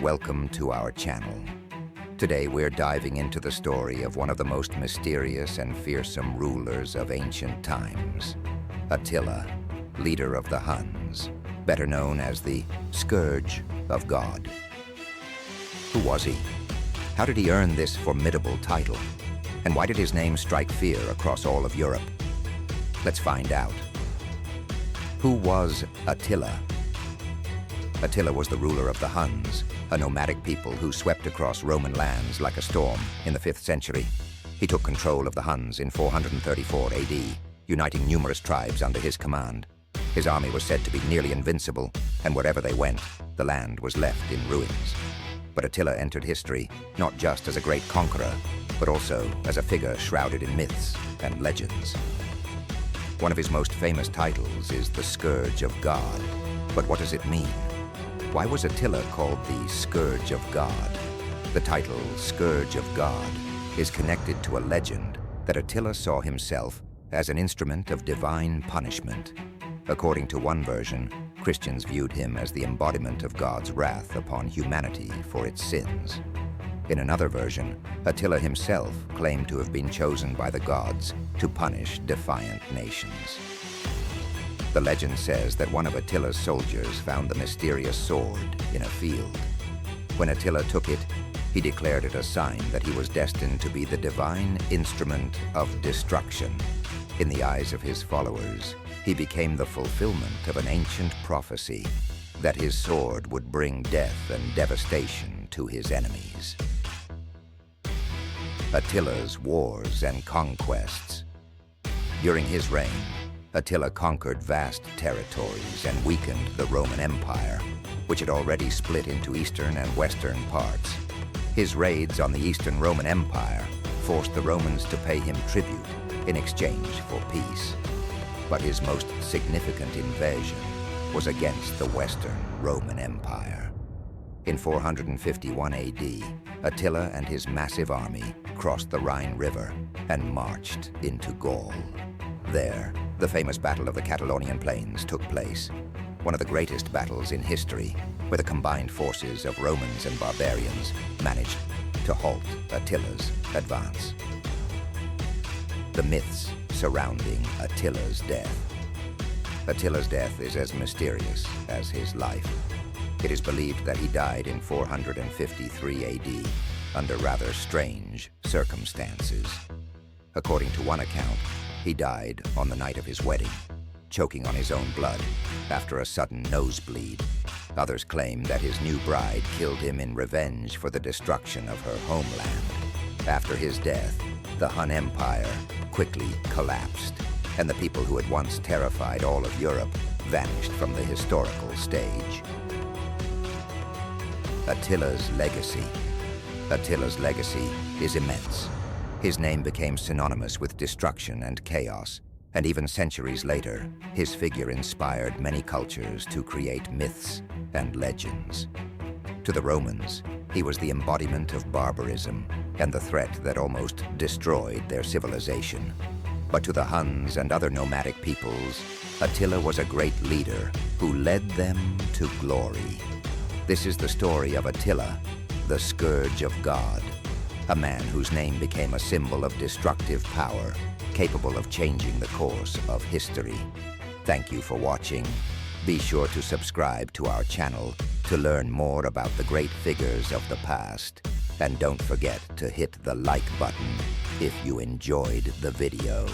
Welcome to our channel. Today we're diving into the story of one of the most mysterious and fearsome rulers of ancient times, Attila, leader of the Huns, better known as the Scourge of God. Who was he? How did he earn this formidable title? And why did his name strike fear across all of Europe? Let's find out. Who was Attila? Attila was the ruler of the Huns, a nomadic people who swept across Roman lands like a storm in the 5th century. He took control of the Huns in 434 AD, uniting numerous tribes under his command. His army was said to be nearly invincible, and wherever they went, the land was left in ruins. But Attila entered history not just as a great conqueror, but also as a figure shrouded in myths and legends. One of his most famous titles is the Scourge of God. But what does it mean? Why was Attila called the Scourge of God? The title Scourge of God is connected to a legend that Attila saw himself as an instrument of divine punishment. According to one version, Christians viewed him as the embodiment of God's wrath upon humanity for its sins. In another version, Attila himself claimed to have been chosen by the gods to punish defiant nations. The legend says that one of Attila's soldiers found the mysterious sword in a field. When Attila took it, he declared it a sign that he was destined to be the divine instrument of destruction. In the eyes of his followers, he became the fulfillment of an ancient prophecy that his sword would bring death and devastation to his enemies. Attila's wars and conquests. During his reign, Attila conquered vast territories and weakened the Roman Empire, which had already split into eastern and western parts. His raids on the Eastern Roman Empire forced the Romans to pay him tribute in exchange for peace. But his most significant invasion was against the Western Roman Empire. In 451 AD, Attila and his massive army crossed the Rhine River and marched into Gaul. There, the famous Battle of the Catalonian Plains took place, one of the greatest battles in history, where the combined forces of Romans and barbarians managed to halt Attila's advance. The myths surrounding Attila's death. Attila's death is as mysterious as his life. It is believed that he died in 453 AD under rather strange circumstances. According to one account, he died on the night of his wedding, choking on his own blood after a sudden nosebleed. Others claim that his new bride killed him in revenge for the destruction of her homeland. After his death, the Hun Empire quickly collapsed, and the people who had once terrified all of Europe vanished from the historical stage. Attila's legacy. Attila's legacy is immense. His name became synonymous with destruction and chaos, and even centuries later, his figure inspired many cultures to create myths and legends. To the Romans, he was the embodiment of barbarism and the threat that almost destroyed their civilization. But to the Huns and other nomadic peoples, Attila was a great leader who led them to glory. This is the story of Attila, the Scourge of God, a man whose name became a symbol of destructive power, capable of changing the course of history. Thank you for watching. Be sure to subscribe to our channel to learn more about the great figures of the past. And don't forget to hit the like button if you enjoyed the video.